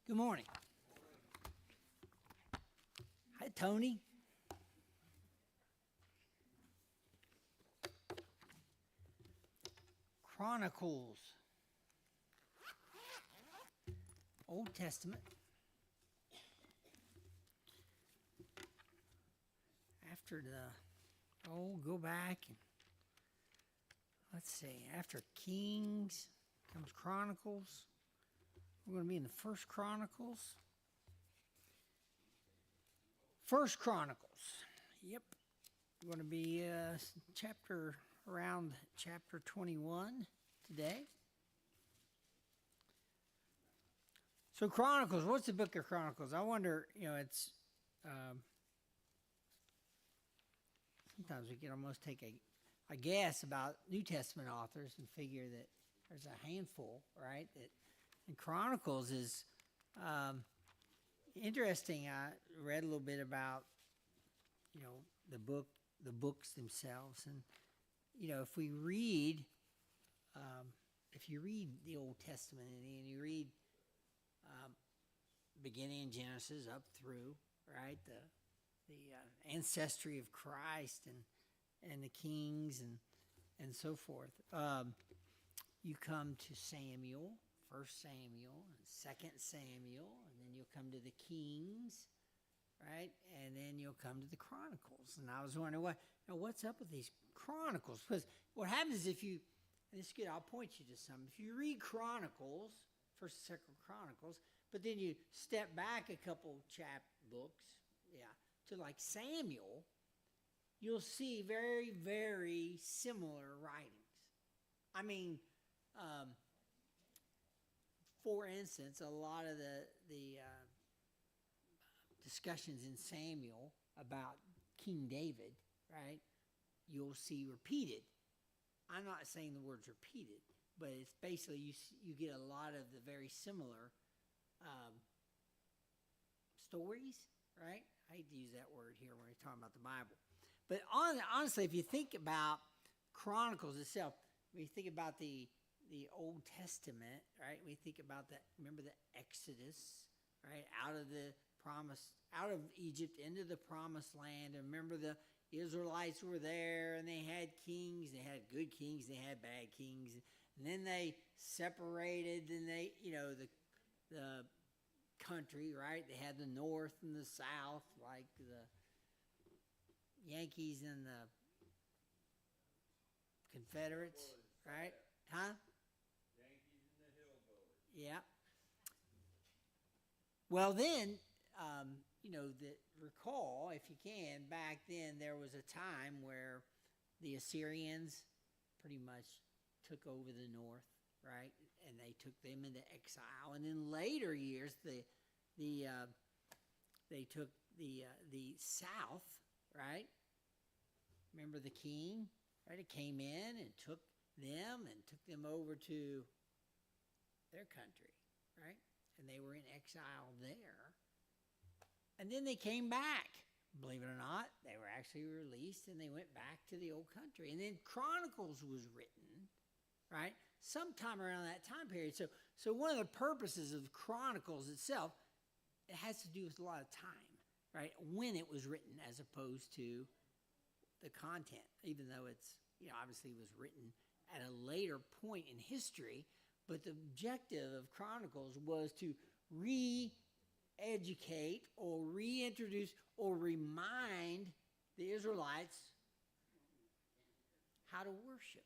Good morning. Hi, Tony. Chronicles, Old Testament. After go back and let's see. After Kings comes Chronicles. We're going to be in the First Chronicles. First Chronicles. Yep. We're going to be around chapter 21 today. So Chronicles, what's the book of Chronicles? I wonder, it's sometimes we can almost take a guess about New Testament authors and figure that there's a handful, right? And Chronicles is interesting. I read a little bit about, the books themselves, and if you read the Old Testament and you read beginning in Genesis up through, right, the ancestry of Christ and the kings and so forth, you come to Samuel, 1 Samuel, and 2 Samuel, and then you'll come to the Kings, right? And then you'll come to the Chronicles. And I was wondering, what's up with these Chronicles? Because what happens is and this is good, I'll point you to some. If you read Chronicles, 1st and 2nd Chronicles, but then you step back a couple books, to like Samuel, you'll see very, very similar writings. I mean, for instance, a lot of the discussions in Samuel about King David, right, you'll see repeated. I'm not saying the word's repeated, but it's basically you get a lot of the very similar stories, right? I hate to use that word here when we're talking about the Bible. But honestly, if you think about Chronicles itself, when you think about the Old Testament, right? We think about that. Remember the Exodus, right? Out of Egypt into the Promised Land. And remember the Israelites were there, and they had kings. They had good kings. They had bad kings. And then they separated. And the country, right? They had the North and the South, like the Yankees and the Confederates, right? Huh? Yankees and the Hillbillies. Yeah. Well, then, recall, if you can, back then there was a time where the Assyrians pretty much took over the north, right? And they took them into exile. And in later years, they took the south, right? Remember the king, right? It came in and took them over to their country, right? And they were in exile there. And then they came back. Believe it or not, they were actually released and they went back to the old country. And then Chronicles was written, right? Sometime around that time period. So one of the purposes of Chronicles itself, it has to do with a lot of time, right? When it was written as opposed to the content, even though it's, obviously it was written at a later point in history. But the objective of Chronicles was to re-educate or reintroduce or remind the Israelites how to worship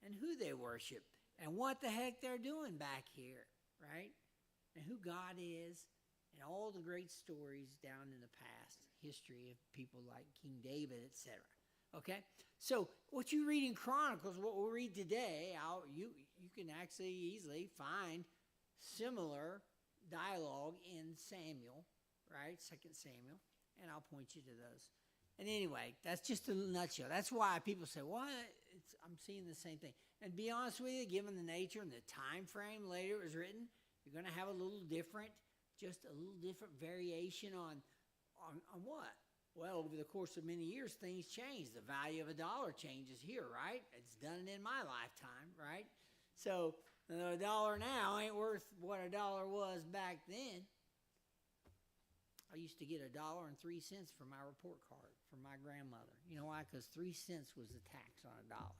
and who they worship and what the heck they're doing back here, right? And who God is and all the great stories down in the past history of people like King David, etc. Okay, so what you read in Chronicles, what we'll read today, you can actually easily find similar dialogue in Samuel, right? 2 Samuel, and I'll point you to those. And anyway, that's just a nutshell. That's why people say, "Well, I'm seeing the same thing." And to be honest with you, given the nature and the time frame later it was written, you're going to have a little different variation on what? Well, over the course of many years, things change. The value of a dollar changes here, right? It's done in my lifetime, right? So A dollar now ain't worth what a dollar was back then. I used to get $1.03 for my report card from my grandmother. You know why? Because 3 cents was the tax on a dollar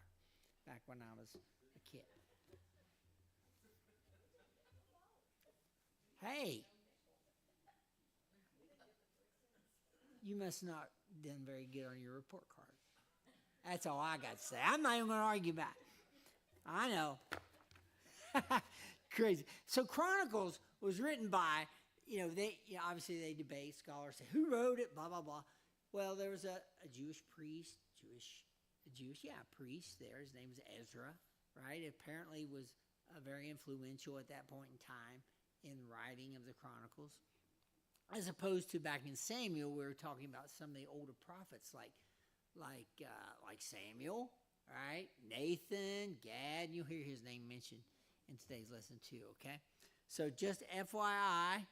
back when I was a kid. Hey, you must not done very good on your report card. That's all I got to say. I'm not even going to argue about it. I know. Crazy. So Chronicles was written by, obviously they debate, scholars say, who wrote it, blah, blah, blah. Well, there was a Jewish priest, priest there. His name was Ezra, right? Apparently was very influential at that point in time in writing of the Chronicles. As opposed to back in Samuel, we were talking about some of the older prophets like Samuel, right? Nathan, Gad. You'll hear his name mentioned in today's lesson too, okay? So just FYI,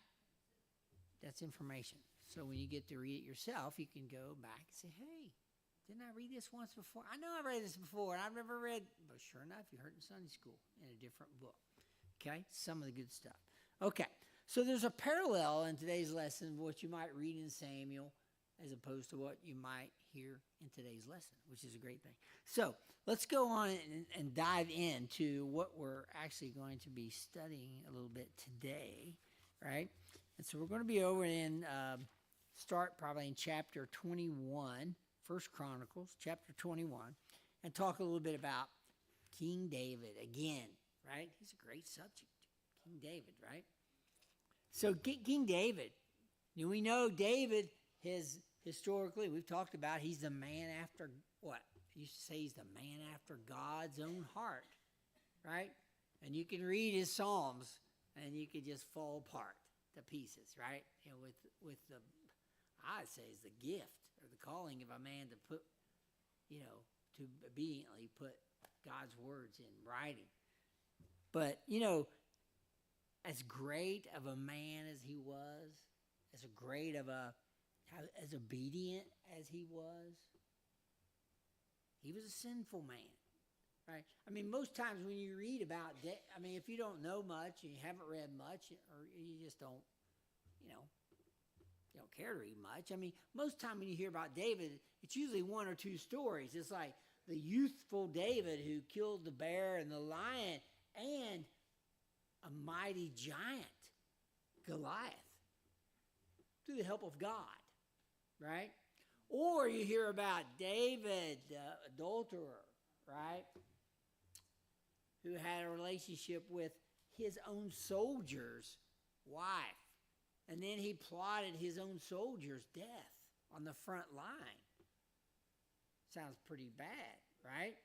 that's information. So when you get to read it yourself, you can go back and say, hey, didn't I read this once before? I know I read this before, and I've never read, but sure enough, you heard it in Sunday school in a different book, okay? Some of the good stuff. Okay, so there's a parallel in today's lesson of what you might read in Samuel as opposed to what you might hear in today's lesson, which is a great thing. So let's go on and dive into what we're actually going to be studying a little bit today, right? And so we're going to be over in, start probably in chapter 21, 1 Chronicles, chapter 21, and talk a little bit about King David again, right? He's a great subject, King David, right? So King David, we know David has historically, we've talked about, he's the man after what? I used to say he's the man after God's own heart, right? And you can read his Psalms, and you could just fall apart to pieces, right? With the, I'd say, is the gift or the calling of a man to put, to obediently put God's words in writing. But, as great of a man as he was, as great of as obedient as he was a sinful man, right? I mean, most times when you read about, if you don't know much, and you haven't read much, or you just don't, you don't care to read much. I mean, most time when you hear about David, it's usually one or two stories. It's like the youthful David who killed the bear and the lion and a mighty giant, Goliath, through the help of God, right? Or you hear about David, the adulterer, right, who had a relationship with his own soldier's wife. And then he plotted his own soldier's death on the front line. Sounds pretty bad, right?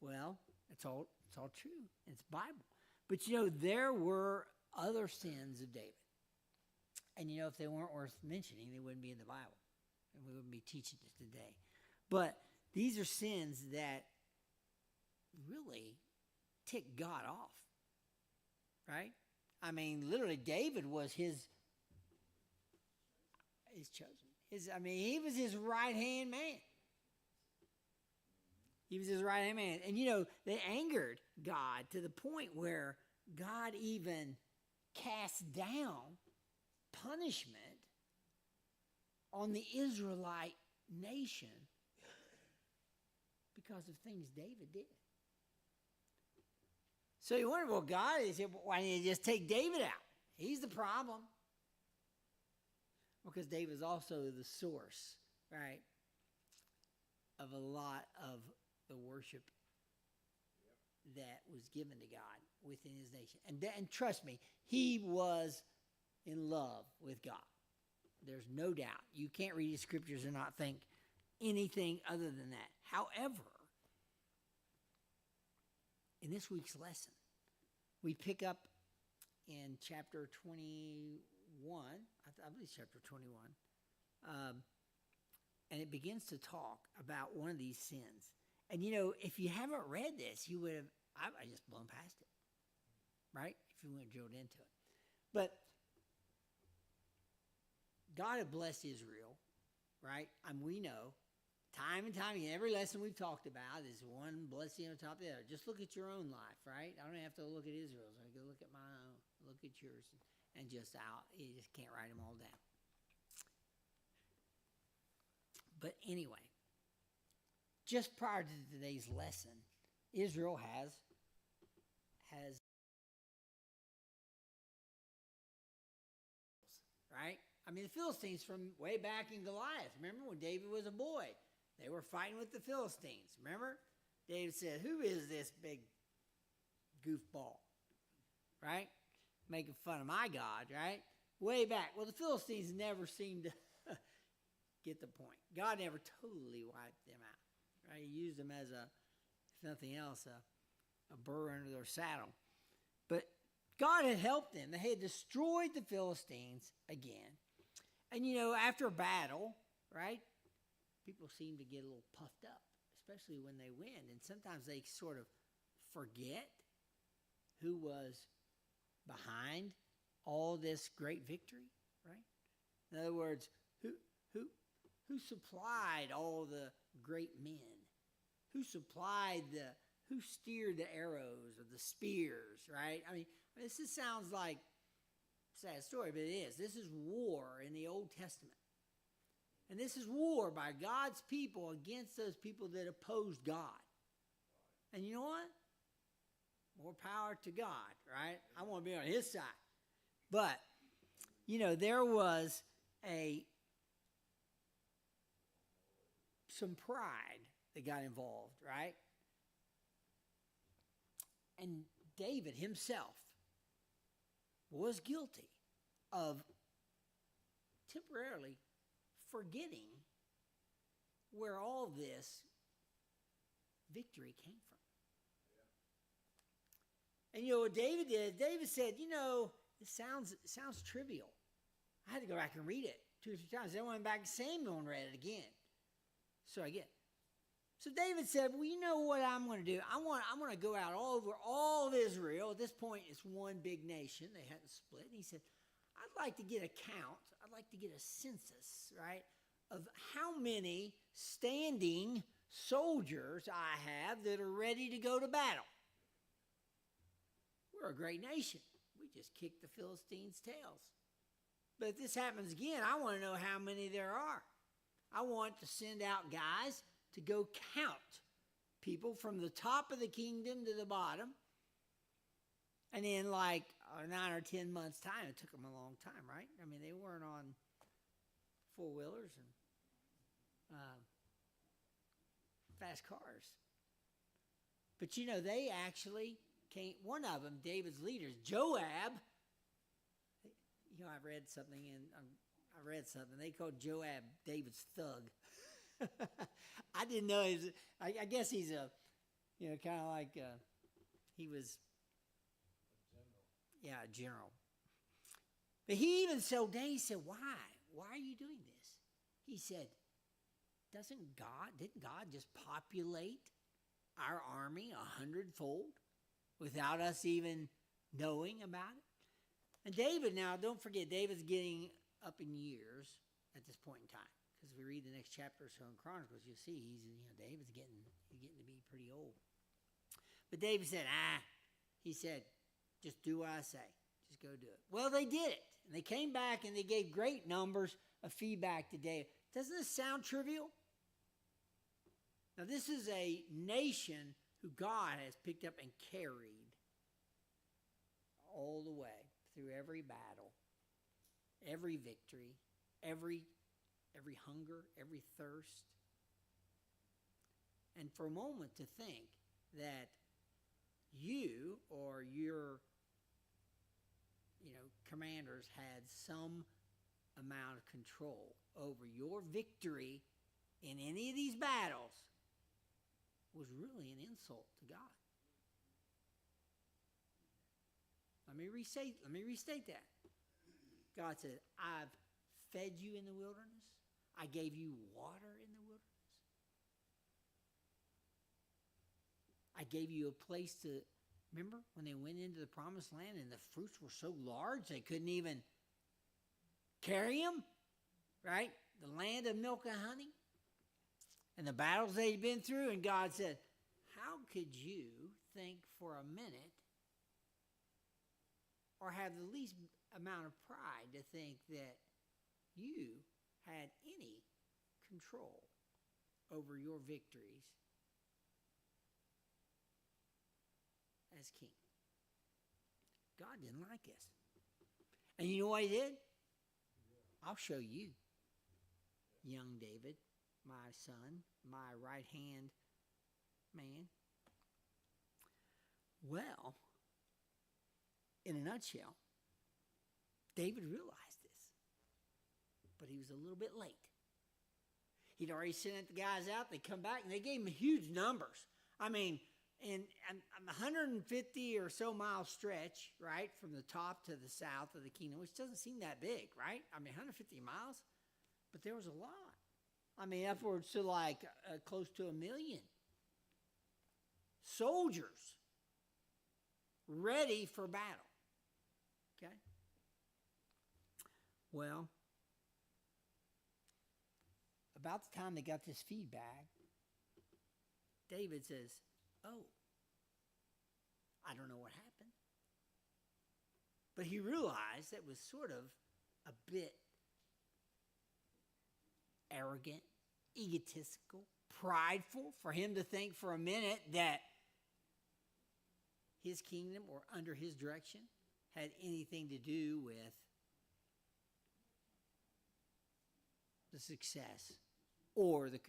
Yeah. Well, it's all true. It's Bible. But there were other sins of David. And if they weren't worth mentioning, they wouldn't be in the Bible. And we wouldn't be teaching it today. But these are sins that really tick God off. Right? I mean, literally, David was his chosen. He was his right-hand man. He was his right-hand man. And, they angered God to the point where God even cast down punishment on the Israelite nation because of things David did. So you wonder, well, God, why didn't you just take David out? He's the problem. Because David is also the source, right, of a lot of the worship that was given to God within his nation. And trust me, he was in love with God. There's no doubt. You can't read the scriptures and not think anything other than that. However, in this week's lesson, we pick up in chapter 21, I believe it's chapter 21, and it begins to talk about one of these sins. And, if you haven't read this, you would have, I just blown past it, right? If you went drilled into it. But God had blessed Israel, right? We know time and time again, every lesson we've talked about is one blessing on top of the other. Just look at your own life, right? I don't have to look at Israel's. I go look at my own, look at yours, and just out. You just can't write them all down. But anyway, just prior to today's lesson, Israel has right? I mean, the Philistines from way back in Goliath. Remember when David was a boy? They were fighting with the Philistines. Remember? David said, who is this big goofball? Right? Making fun of my God, right? Way back. Well, the Philistines never seemed to get the point. God never totally wiped them out. Right? He used them as if nothing else, a burr under their saddle. But God had helped them. They had destroyed the Philistines again. And, after a battle, right, people seem to get a little puffed up, especially when they win. And sometimes they sort of forget who was behind all this great victory, right? In other words, who supplied all the great men? Who steered the arrows or the spears, right? I mean, this sounds like a sad story, but it is. This is war in the Old Testament. And this is war by God's people against those people that opposed God. And you know what? More power to God, right? I want to be on his side. But, there was some pride that got involved, right? And David himself was guilty of temporarily forgetting where all this victory came from. And what David did, David said, it sounds trivial. I had to go back and read it 2 or 3 times. Then I went back to Samuel and read it again. So David said, well, you know what I'm going to do? I'm going to go out all over all of Israel. At this point, it's one big nation. They hadn't split. And he said, I'd like to get a count. I'd like to get a census, right, of how many standing soldiers I have that are ready to go to battle. We're a great nation. We just kicked the Philistines' tails. But if this happens again, I want to know how many there are. I want to send out guys to go count people from the top of the kingdom to the bottom. And in 9 or 10 months' time, it took them a long time, right? I mean, they weren't on four-wheelers and fast cars. But, they actually came, one of them, David's leaders, Joab, I read something, they called Joab David's thug. I didn't know I guess he's a, kind of like he was a general. But he even told David, he said, why? Why are you doing this? He said, didn't God just populate our army 100-fold without us even knowing about it? And David, now don't forget, David's getting up in years at this point in time. Because if we read the next chapter or so in Chronicles, you'll see David's getting to be pretty old. But David said, he said, just do what I say. Just go do it. Well, they did it. And they came back and they gave great numbers of feedback to David. Doesn't this sound trivial? Now, this is a nation who God has picked up and carried all the way through every battle, every victory, every hunger, every thirst. And for a moment to think that you or your commanders had some amount of control over your victory in any of these battles was really an insult to God. Let me restate that. God said, I've fed you in the wilderness. I gave you water in the wilderness. I gave you a place to, remember when they went into the promised land and the fruits were so large they couldn't even carry them, right? The land of milk and honey. and the battles they'd been through, and God said, how could you think for a minute or have the least amount of pride to think that you had any control over your victories as king? God didn't like us. And you know what he did? I'll show you, young David, my son, my right-hand man. Well, in a nutshell, David realized this, but he was a little bit late. He'd already sent the guys out. They come back, and they gave him huge numbers. I mean, in a 150 or so mile stretch, right, from the top to the south of the kingdom, which doesn't seem that big, right? I mean, 150 miles, but there was a lot. I mean, upwards to like close to 1 million soldiers ready for battle. Okay? Well, about the time they got this feedback, David says, oh, I don't know what happened. But he realized that was sort of a bit arrogant, egotistical, prideful for him to think for a minute that his kingdom or under his direction had anything to do with the success or the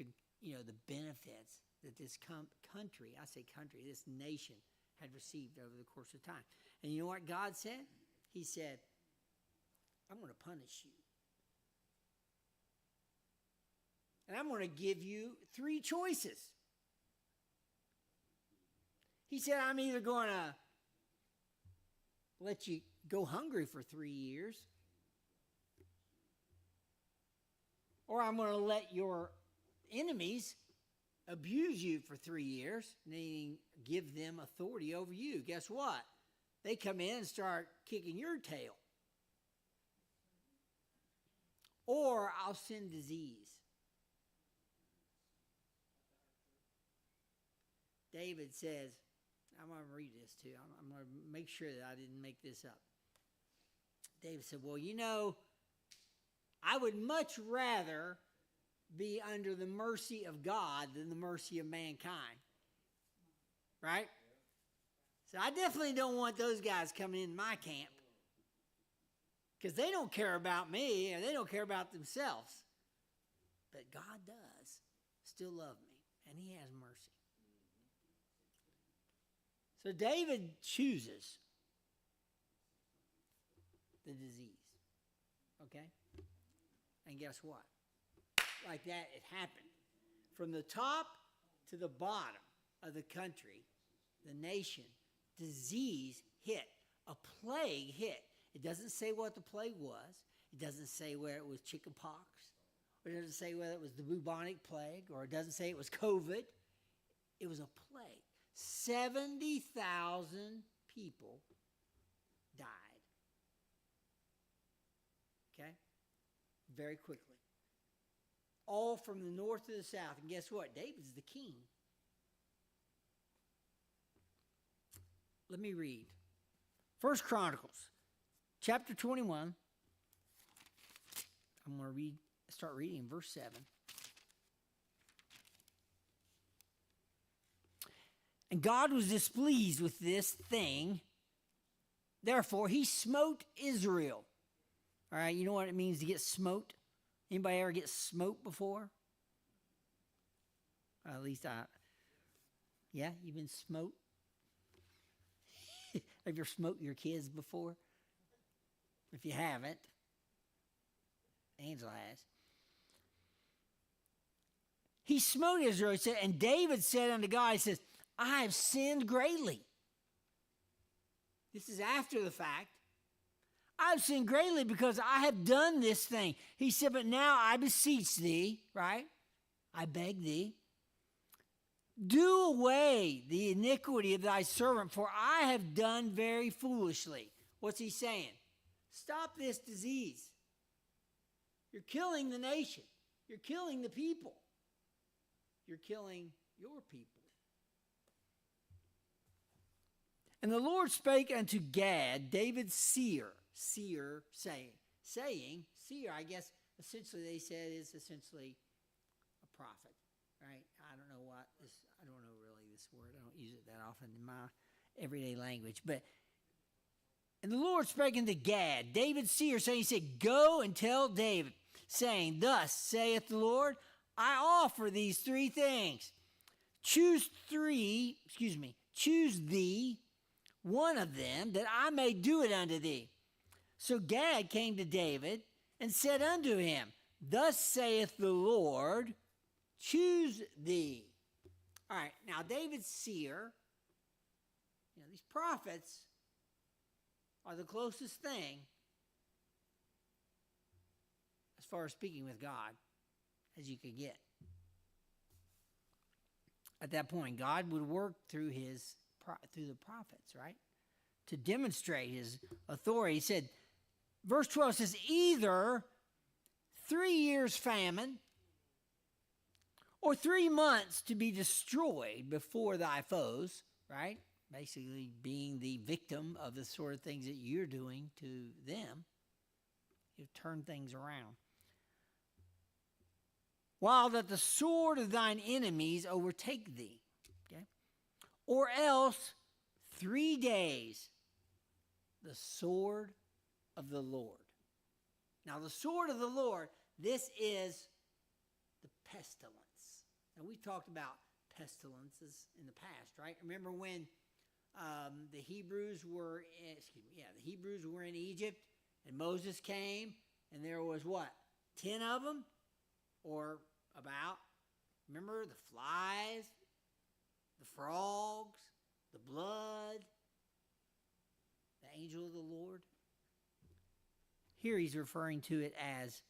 benefits that this country, I say country, this nation had received over the course of time. And you know what God said? He said, I'm going to punish you. And I'm going to give you 3 choices. He said, I'm either going to let you go hungry for 3 years, or I'm going to let your enemies abuse you for 3 years, meaning give them authority over you. Guess what? They come in and start kicking your tail. Or I'll send disease. David says, I'm going to read this too. I'm going to make sure that I didn't make this up. David said, well, I would much rather be under the mercy of God than the mercy of mankind. Right? So I definitely don't want those guys coming in my camp, because they don't care about me and they don't care about themselves. But God does still love me, and he has mercy. So David chooses the disease. Okay? And guess what? Like that, it happened. From the top to the bottom of the country, the nation, disease hit. A plague hit. It doesn't say what the plague was. It doesn't say whether it was chicken pox. Or it doesn't say whether it was the bubonic plague. Or it doesn't say it was COVID. It was a plague. 70,000 people died. Okay? Very quickly. All from the north to the south. And guess what? David's the king. Let me read. 1 Chronicles, chapter 21. I'm going to start reading verse 7. And God was displeased with this thing. Therefore, he smote Israel. All right, you know what it means to get smote? Anybody ever get smote before? At least yeah, you've been smote? Have you ever smoked your kids before? If you haven't, Angela has. He smote Israel, he said, and David said unto God, he says, I have sinned greatly. This is after the fact. I have sinned greatly because I have done this thing. He said, but now I beseech thee, right? I beg thee, do away the iniquity of thy servant, for I have done very foolishly. What's he saying? Stop this disease. You're killing the nation. You're killing the people. you're killing your people. And the Lord spake unto Gad, David's seer, saying, seer, I guess essentially they said is essentially a prophet, right? I don't know really this word. I don't use it that often in my everyday language. And the Lord spake unto Gad, David's seer, saying, he said, go and tell David, saying, thus saith the Lord, I offer these three things. Choose thee one of them, that I may do it unto thee. So Gad came to David and said unto him, thus saith the Lord, choose thee. All right, now David's seer, these prophets are the closest thing as far as speaking with God as you could get. At that point, God would work through the prophets, right? To demonstrate his authority. He said, verse 12 says, either 3 years famine or 3 months to be destroyed before thy foes, right? Basically being the victim of the sort of things that you're doing to them. You've turned things around. While that the sword of thine enemies overtake thee. Okay? Or else 3 days, the sword of the Lord. Now the sword of the Lord, this is the pestilence. Now we've talked about pestilences in the past, right? Remember when the Hebrews were in Egypt and Moses came and there was what? 10 of them? Or about? Remember the flies, the frogs, the blood, the angel of the Lord? Here he's referring to it as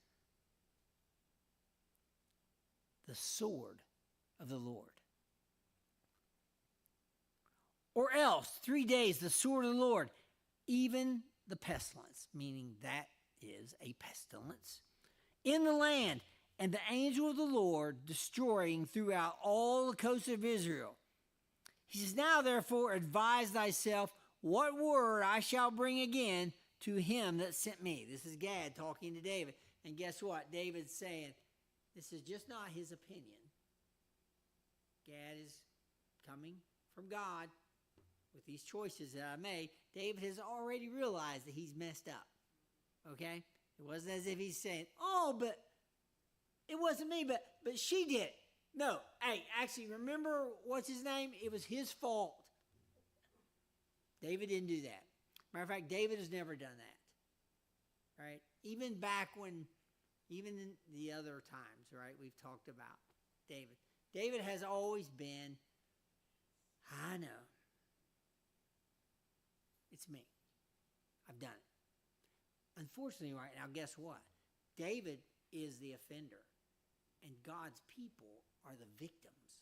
the sword of the Lord. Or else 3 days, the sword of the Lord, even the pestilence, meaning that is a pestilence, in the land, and the angel of the Lord destroying throughout all the coasts of Israel. He says, now therefore advise thyself what word I shall bring again to him that sent me. This is Gad talking to David. And guess what? David's saying, this is just not his opinion. Gad is coming from God with these choices that I made. David has already realized that he's messed up. Okay? It wasn't as if he's saying, oh, but it wasn't me, but she did it. No. Hey, actually, remember what's his name? It was his fault. David didn't do that. Matter of fact, David has never done that. Right? Even in the other times, right, we've talked about David. David has always been, I know. It's me. I've done it. Unfortunately, right now, guess what? David is the offender, and God's people are the victims.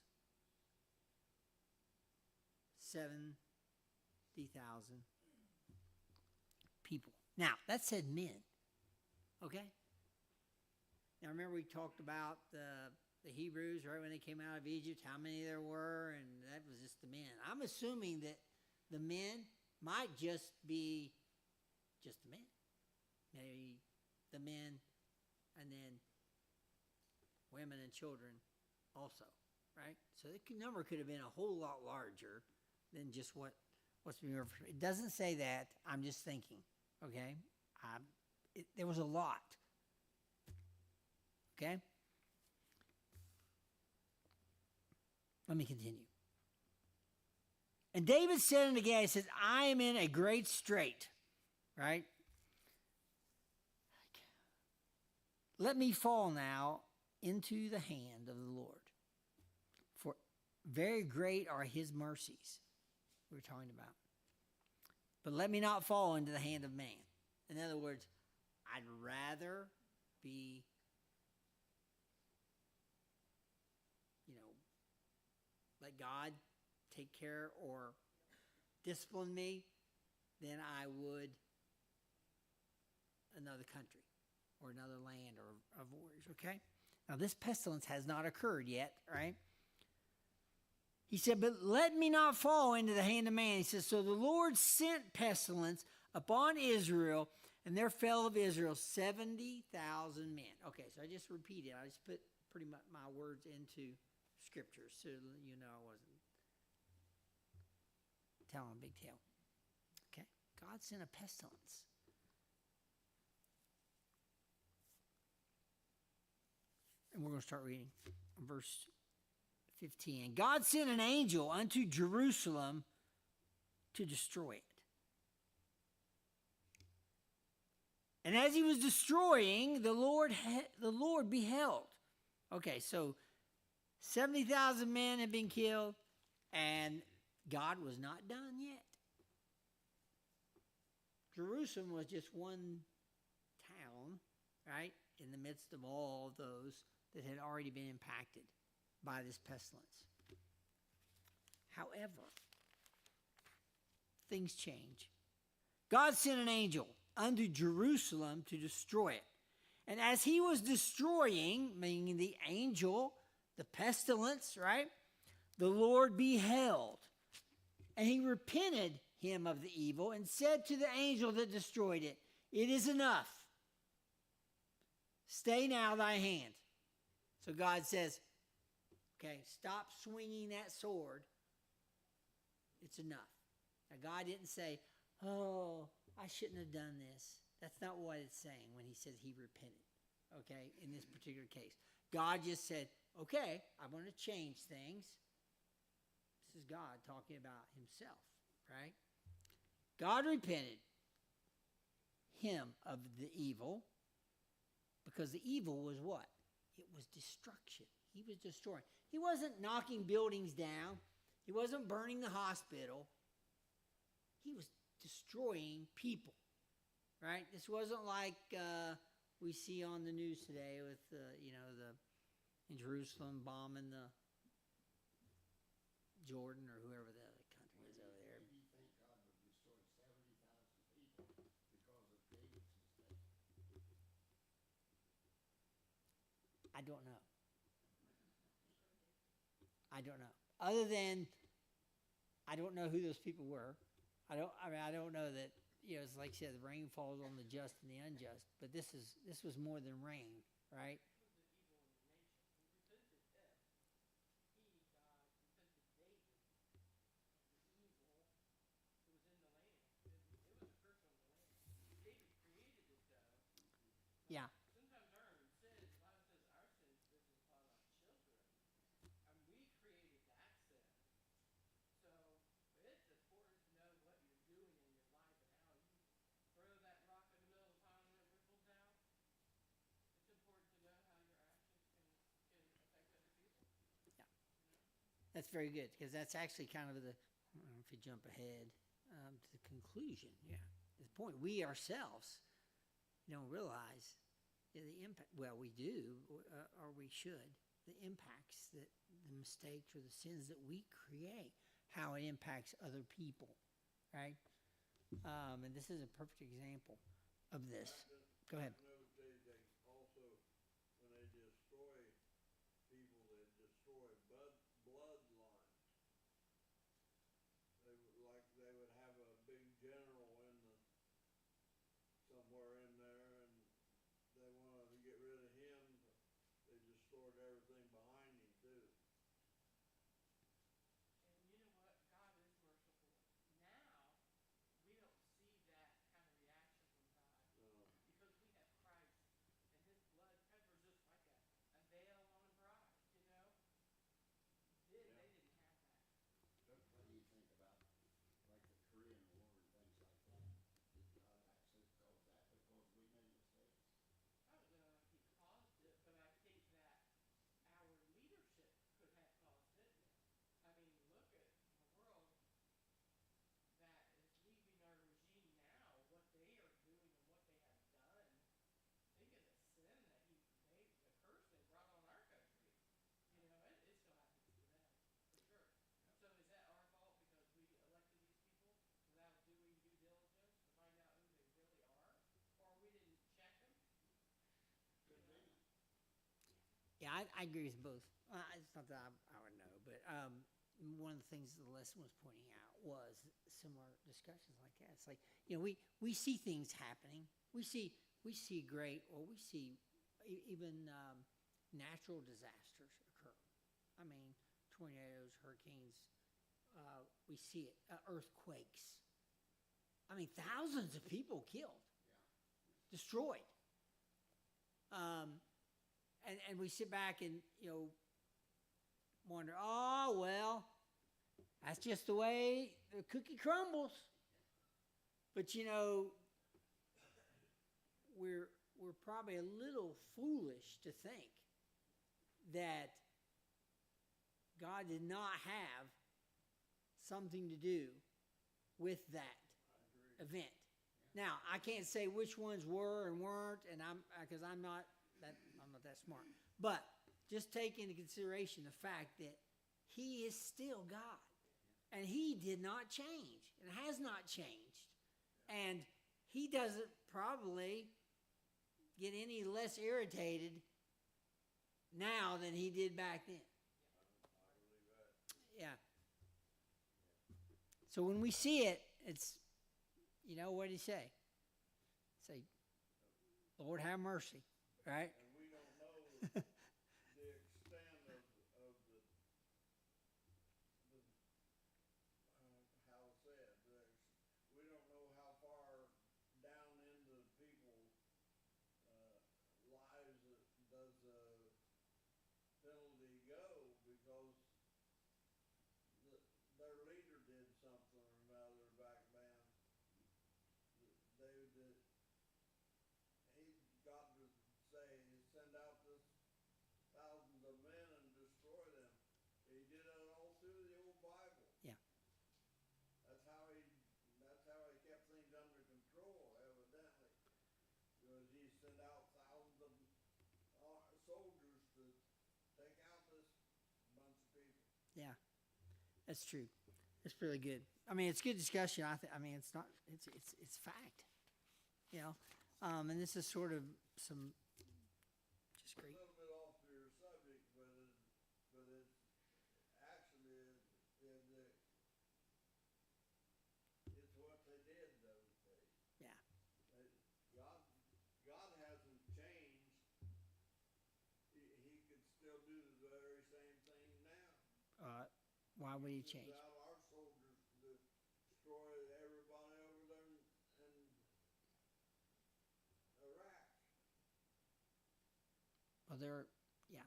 70,000 people. Now, that said men. Okay? Now, remember we talked about the Hebrews, right, when they came out of Egypt, how many there were, and that was just the men. I'm assuming that the men might just be just the men. Maybe the men and then women and children also, right? So the number could have been a whole lot larger than just what's being referred to. It doesn't say that. I'm just thinking, okay? There was a lot, okay? Let me continue. And David said unto Gad, he says, I am in a great strait, right? Let me fall now into the hand of the Lord. For very great are his mercies, we were talking about. But let me not fall into the hand of man. In other words, I'd rather be, let God take care or discipline me than I would another country or another land or of warriors, okay? Now, this pestilence has not occurred yet, right? He said, but let me not fall into the hand of man. He says, so the Lord sent pestilence upon Israel, and there fell of Israel 70,000 men. Okay, so I just repeated. I just put pretty much my words into Scripture, so you know I wasn't telling a big tale. Okay, God sent a pestilence. And we're going to start reading verse 15. And God sent an angel unto Jerusalem to destroy it. And as he was destroying, the Lord beheld. Okay, so 70,000 men had been killed, and God was not done yet. Jerusalem was just one town, right, in the midst of all those that had already been impacted by this pestilence. However, things change. God sent an angel unto Jerusalem to destroy it. And as he was destroying, meaning the angel, the pestilence, right, the Lord beheld. And he repented him of the evil and said to the angel that destroyed it, it is enough. Stay now thy hand. So God says, okay, stop swinging that sword. It's enough. Now, God didn't say, oh, I shouldn't have done this. That's not what it's saying when he says he repented, okay, in this particular case. God just said, okay, I want to change things. This is God talking about himself, right? God repented him of the evil because the evil was what? It was destruction. He was destroying. He wasn't knocking buildings down. He wasn't burning the hospital. He was destroying people, right? This wasn't like we see on the news today with, in Jerusalem bombing the Jordan or whoever the other country is over there. Maybe you think God would destroy 70,000 people because of David's mistake. I don't know. Other than, I don't know who those people were. I don't know that, it's like I said, the rain falls on the just and the unjust. But this was more than rain, right? Yeah. Sometimes our sins, the Bible says our sins visit upon our children. And we created that sin. So it's important to know what you're doing in your life and how you throw that rock in the middle of the pond and it ripples out. It's important to know how your actions can affect other people. Yeah. That's very good, because that's actually kind of I don't know if you jump ahead to the conclusion. Yeah. The point, we ourselves don't realize the impact. Well, we do, or we should. The impacts that the mistakes or the sins that we create, how it impacts other people, right? And this is a perfect example of this. Go ahead. In those days, they also, when they destroy people, they destroy bloodlines. They would have a big general somewhere in there, and they wanted to get rid of him. They destroyed everything behind him too. And you know what? God is merciful. Now we don't see that kind of reaction from God. No. Because we have Christ, and his blood covers us like a veil on a bride, Then they didn't have that. What do you think about like the Korean War and things like that? Did God actually cause that because we made mistakes? I don't know if he caused it, but I think that our leadership could have caused it. I mean, look at the world that is leaving our regime now, what they are doing and what they have done. Think of the sin that the curse they brought on our country. It still happens to them, for sure. So is that our fault because we elected these people without doing due diligence to find out who they really are? Or we didn't check them? Could be. Yeah, I agree with both. It's not that I would know, but one of the things the lesson was pointing out was similar discussions like that. It's like, we see things happening. We see great, or we see even natural disasters occur. I mean, tornadoes, hurricanes. We see it. Earthquakes. I mean, thousands of people killed, destroyed. And we sit back and wonder, oh well, that's just the way the cookie crumbles. But we're probably a little foolish to think that God did not have something to do with that event. Now, I can't say which ones were and weren't, and because I'm not that smart. But just take into consideration the fact that He is still God, and He did not change and has not changed, and He doesn't probably get any less irritated now than He did back then. Yeah. So when we see it, it's, what did He say? Say, Lord, have mercy, right? And we don't know the extent of the how to say it. We don't know how far down into people's lives does the penalty go, because their leader did something or another back then. He got to say, send out this thousands of men and destroy them. He did it all through the old Bible. Yeah. That's how he kept things under control, evidently. Because he sent out thousands of soldiers to take out this bunch of people. Yeah, that's true. It's really good. I mean, it's good discussion. I mean, it's not. It's fact. And this is sort of some just great. A little bit off your subject, but it's actually it's what they did those days. Yeah. God hasn't changed. He could still do the very same thing now. Why would He change? He sends out our soldiers to destroy everybody over there in Iraq. Well, yeah,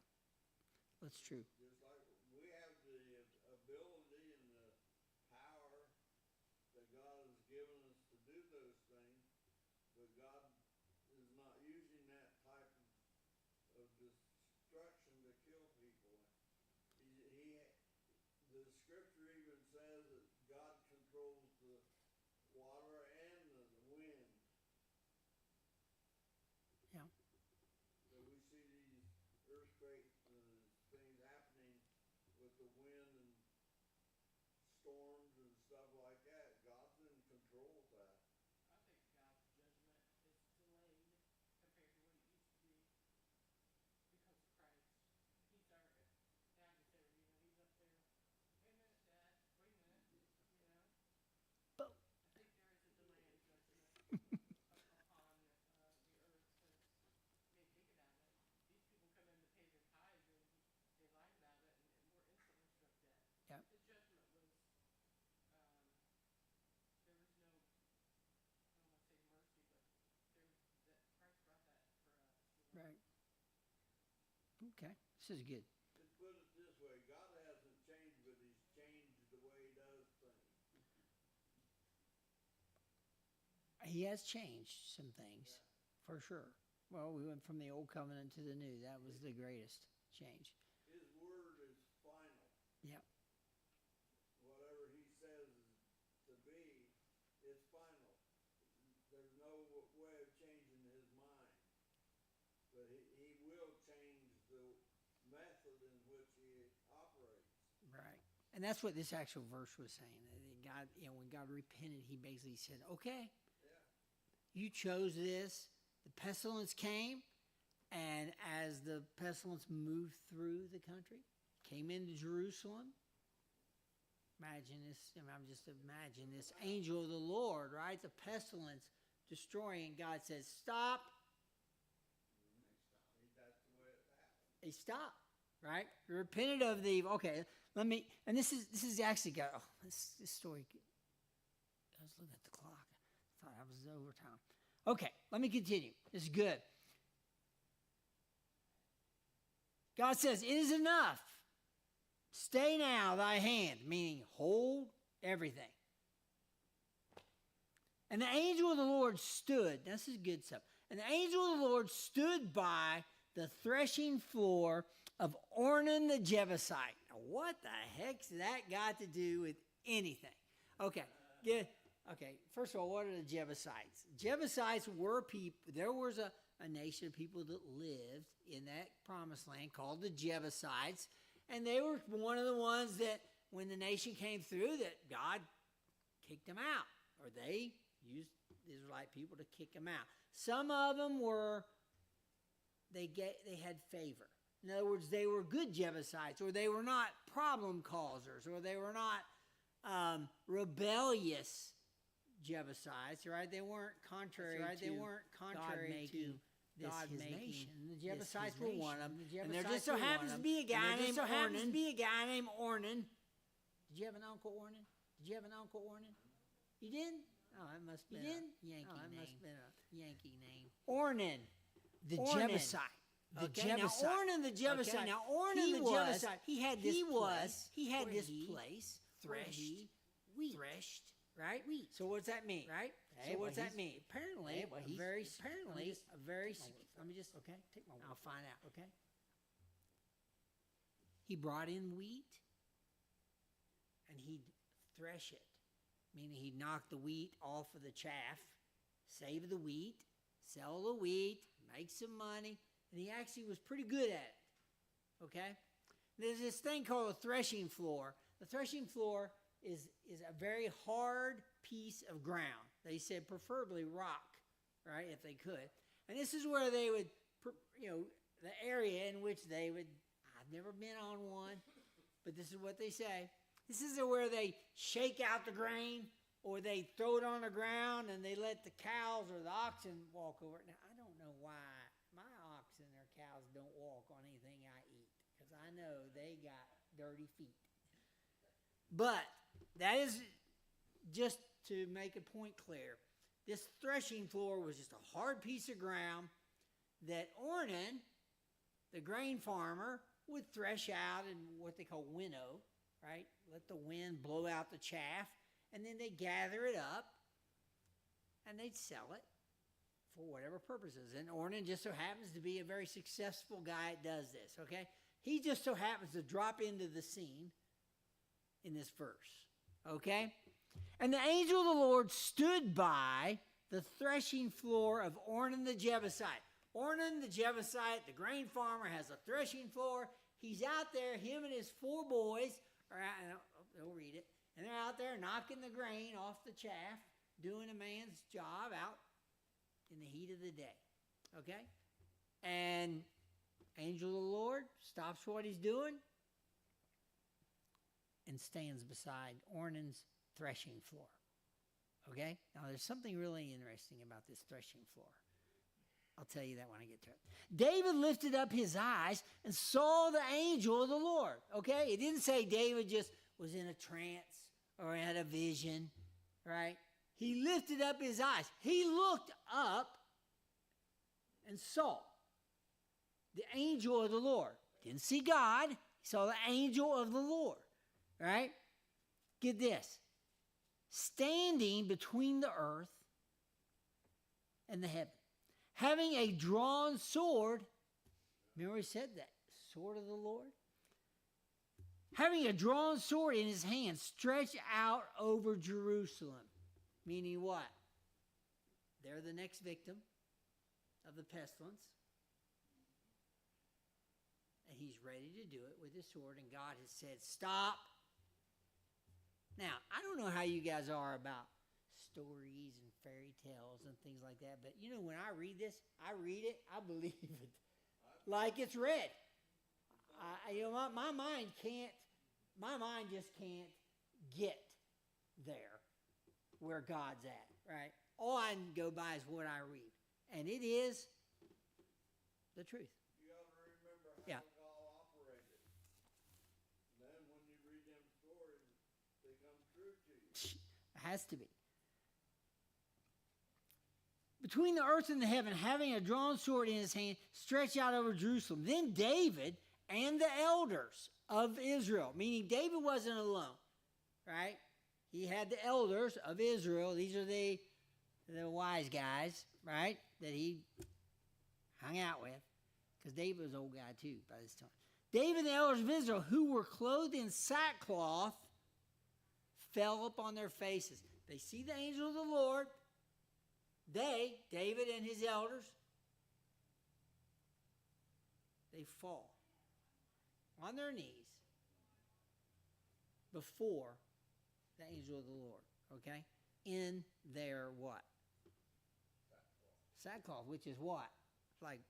that's true. Just like we have the ability and the power that God has given us to do those things, but God is not using that type of destruction to kill people. The scripture even says that God controls the water and the wind. Yeah. So we see these earthquakes and things happening with the wind and storms and stuff like that. God's in control of that. I think God's judgment is delayed compared to what it used to be because of Christ. He's our adversary, he's up there. Wait a minute, Dad. Wait a minute. But I think there is a delay in judgment upon the earth, since, think about it. These people come in to pay their tithes and they lied about it, and we're instantly struck dead. Yeah. His judgment was, there was no, I don't want to say mercy, but that Christ brought that for us. right. Okay, this is good. Just put it this way, God hasn't changed, but He's changed the way He does things. He has changed some things, for sure. Well, we went from the old covenant to the new. That was the greatest change. His word is final. Yep. Whatever He says to be, it's final. There's no way of changing His mind. But he will change the method in which He operates. Right. And that's what this actual verse was saying. That God, when God repented, He basically said, okay, you chose this. The pestilence came, and as the pestilence moved through the country, came into Jerusalem, Imagine this. I'm just imagining this angel of the Lord, right? The pestilence destroying. God says, "Stop." That's the way it happened. He stopped, right? He repented of the evil. Okay, let me. And this is actually got. Oh, this story. I was looking at the clock. I thought I was over time. Okay, let me continue. This is good. God says, "It is enough. Stay now thy hand," meaning hold everything. And the angel of the Lord stood. This is good stuff. And the angel of the Lord stood by the threshing floor of Ornan the Jebusite. Now, what the heck's that got to do with anything? Okay, first of all, what are the Jebusites? Jebusites were people. There was a nation of people that lived in that promised land called the Jebusites. And they were one of the ones that when the nation came through that God kicked them out. Or they used Israelite people to kick them out. Some of them they had favor. In other words, they were good Jebusites, or they were not problem causers, or they were not rebellious Jebusites, right? They weren't contrary to God his nation. The Jebusites were one of them. And there just so happens to be a guy named Ornan. Did you have an Uncle Ornan? You did? Oh, it must be a Yankee name. Ornan, the Jebusite. Now Ornan the Jebusite. He had this place threshed, right? Wheat. So what's that mean? Right? So what's that mean? Apparently, let me just take my. I'll find out. Okay. He brought in wheat, and he'd thresh it, meaning he'd knock the wheat off of the chaff, save the wheat, sell the wheat, make some money, and he actually was pretty good at it. Okay. There's this thing called a threshing floor. The threshing floor is a very hard piece of ground. They said preferably rock, right, if they could. And this is where they would, the area in which they would, I've never been on one, but this is what they say. This is where they shake out the grain, or they throw it on the ground and they let the cows or the oxen walk over it. Now, I don't know why my oxen or cows don't walk on anything I eat, because I know they got dirty feet. But that is just to make a point clear. This threshing floor was just a hard piece of ground that Ornan, the grain farmer, would thresh out in what they call winnow, right? Let the wind blow out the chaff, and then they'd gather it up, and they'd sell it for whatever purposes. And Ornan just so happens to be a very successful guy that does this, okay? He just so happens to drop into the scene in this verse, okay? And the angel of the Lord stood by the threshing floor of Ornan the Jebusite. Ornan the Jebusite, the grain farmer, has a threshing floor. He's out there, him and his 4 boys, they'll read it, and they're out there knocking the grain off the chaff, doing a man's job out in the heat of the day, okay? And angel of the Lord stops what he's doing and stands beside Ornan's threshing floor. Okay? Now, there's something really interesting about this threshing floor. I'll tell you that when I get to it. David lifted up his eyes and saw the angel of the Lord. Okay? It didn't say David just was in a trance or had a vision, right? He lifted up his eyes. He looked up and saw the angel of the Lord. Didn't see God. He saw the angel of the Lord, right? Get this. Standing between the earth and the heaven, having a drawn sword. Remember he said that, sword of the Lord? Having a drawn sword in his hand, stretched out over Jerusalem. Meaning what? They're the next victim of the pestilence. And he's ready to do it with his sword, and God has said, stop. Now, I don't know how you guys are about stories and fairy tales and things like that, but when I read this, I believe it like it's read. My mind just can't get there where God's at, right? All I can go by is what I read. And it is the truth. You got to remember how Yeah. God operated. Then when you read them stories, they come true to you. It has to be. Between the earth and the heaven, having a drawn sword in his hand, stretched out over Jerusalem. Then David and the elders of Israel, meaning David wasn't alone, right? He had the elders of Israel. These are the wise guys, right, that he hung out with, because David was an old guy too by this time. David and the elders of Israel, who were clothed in sackcloth, fell upon their faces. They see the angel of the Lord. They, David and his elders, they fall on their knees before the angel of the Lord, okay? In their what? Sackcloth, which is what? Like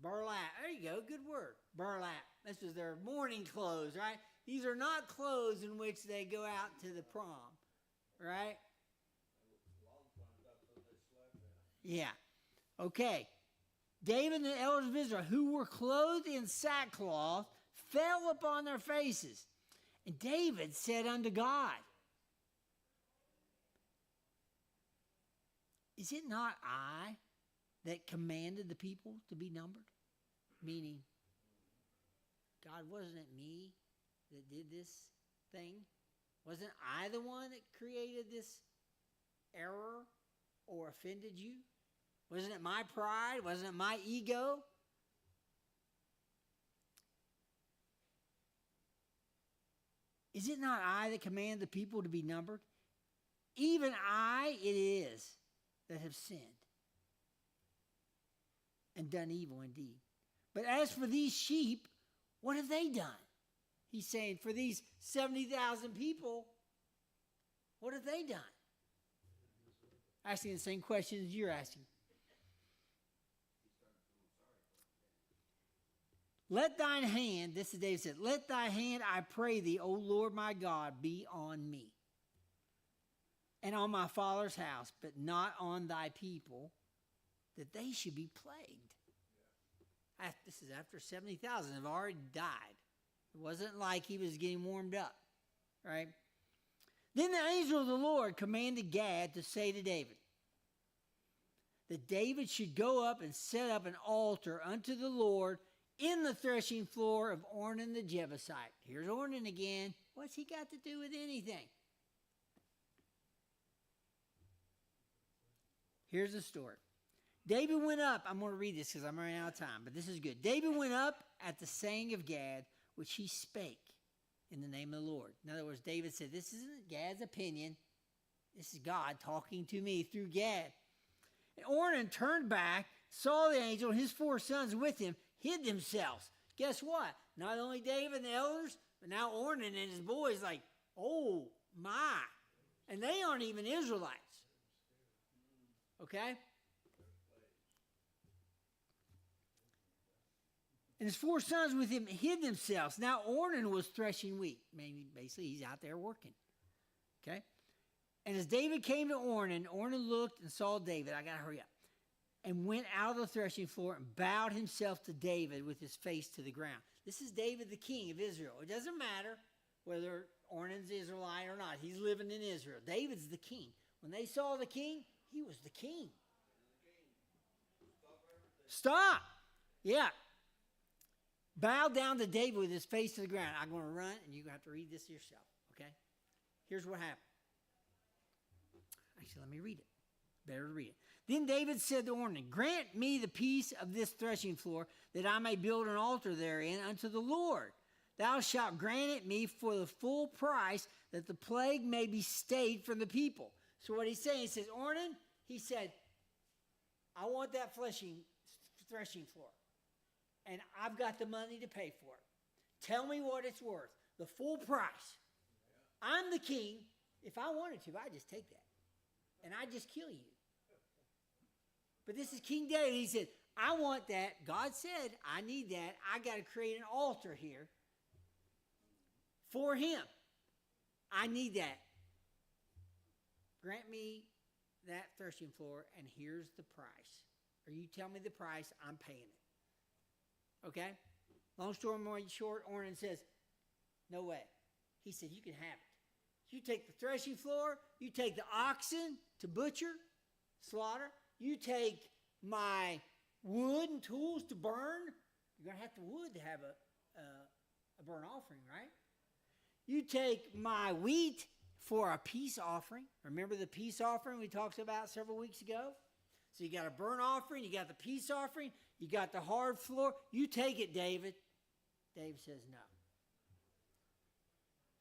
burlap. There you go, good word. Burlap. This is their mourning clothes, right? These are not clothes in which they go out to the prom, right? Yeah. Okay. David and the elders of Israel, who were clothed in sackcloth, fell upon their faces. And David said unto God, is it not I that commanded the people to be numbered? Meaning, God, wasn't it me that did this thing? Wasn't I the one that created this error or offended you? Wasn't it my pride? Wasn't it my ego? Is it not I that command the people to be numbered? Even I it is that have sinned and done evil indeed. But as for these sheep, what have they done? He's saying, for these 70,000 people, what have they done? Asking the same questions you're asking. Let thine hand, this is David said, let thy hand, I pray thee, O Lord my God, be on me and on my father's house, but not on thy people, that they should be plagued. This is after 70,000 have already died. It wasn't like he was getting warmed up, right? Then the angel of the Lord commanded Gad to say to David, that David should go up and set up an altar unto the Lord in the threshing floor of Ornan the Jebusite. Here's Ornan again. What's he got to do with anything? Here's the story. David went up. I'm going to read this because I'm running out of time, but this is good. David went up at the saying of Gad, which he spake in the name of the Lord. In other words, David said, this isn't Gad's opinion. This is God talking to me through Gad. And Ornan turned back, saw the angel, and his 4 sons with him, hid themselves. Guess what? Not only David and the elders, but now Ornan and his boys like, oh my. And they aren't even Israelites. Okay? And his 4 sons with him hid themselves. Now Ornan was threshing wheat. Maybe basically he's out there working. Okay? And as David came to Ornan, Ornan looked and saw David. I got to hurry up. And went out of the threshing floor and bowed himself to David with his face to the ground. This is David, the king of Israel. It doesn't matter whether Ornan's Israelite or not. He's living in Israel. David's the king. When they saw the king, he was the king. Stop. Yeah. Bow down to David with his face to the ground. I'm going to run, and you have to read this yourself, okay? Here's what happened. Actually, let me read it. Better to read it. Then David said to Ornan, grant me the piece of this threshing floor, that I may build an altar therein unto the Lord. Thou shalt grant it me for the full price, that the plague may be stayed from the people. So what he's saying, he says, Ornan, he said, I want that threshing floor. And I've got the money to pay for it. Tell me what it's worth. The full price. I'm the king. If I wanted to, I'd just take that. And I'd just kill you. But this is King David. He said, I want that. God said, I need that. I got to create an altar here for him. I need that. Grant me that threshing floor, and here's the price. Or you tell me the price, I'm paying it. Okay? Long story more short, Ornan says, no way. He said, you can have it. You take the threshing floor, you take the oxen to butcher, slaughter, you take my wood and tools to burn. You're going to have the wood to have a burnt offering, right? You take my wheat for a peace offering. Remember the peace offering we talked about several weeks ago? So you got a burnt offering, you got the peace offering, you got the hard floor. You take it, David. David says no.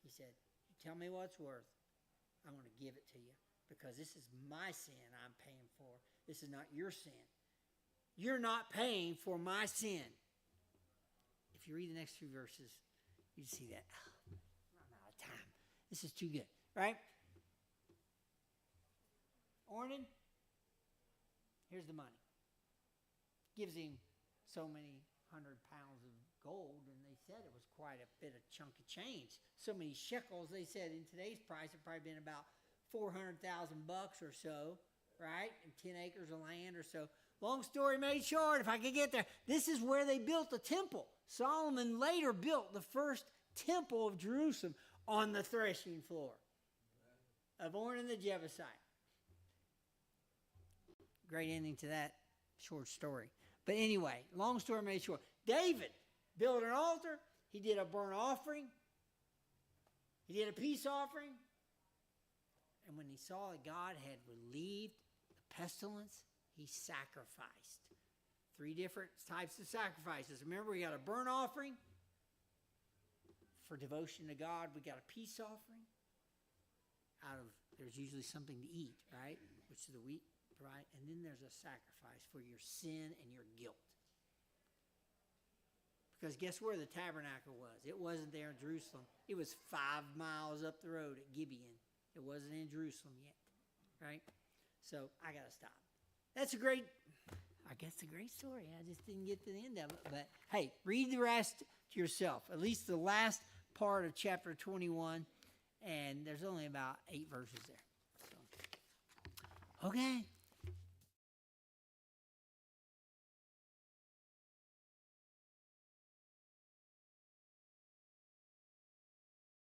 He said, you tell me what it's worth. I'm going to give it to you because this is my sin I'm paying for. This is not your sin. You're not paying for my sin. If you read the next few verses, you see that. Oh, I'm out of time. This is too good, right? Ornan, here's the money. Gives him so many 100 pounds of gold, and they said it was quite a bit of chunk of change. So many shekels, they said in today's price, it probably been about $400,000 or so, right? And 10 acres of land or so. Long story made short, if I could get there, this is where they built the temple. Solomon later built the first temple of Jerusalem on the threshing floor of Ornan the Jebusite. Great ending to that short story. But anyway, long story made short, David built an altar. He did a burnt offering. He did a peace offering. And when he saw that God had relieved the pestilence, he sacrificed. 3 different types of sacrifices. Remember, we got a burnt offering for devotion to God. We got a peace offering. There's usually something to eat, right? Which is the wheat, right? And then there's a sacrifice for your sin and your guilt. Because guess where the tabernacle was? It wasn't there in Jerusalem. It was 5 miles up the road at Gibeon. It wasn't in Jerusalem yet, right? So I got to stop. That's a great story. I just didn't get to the end of it. But hey, read the rest to yourself, at least the last part of chapter 21. And there's only about 8 verses there. So, okay.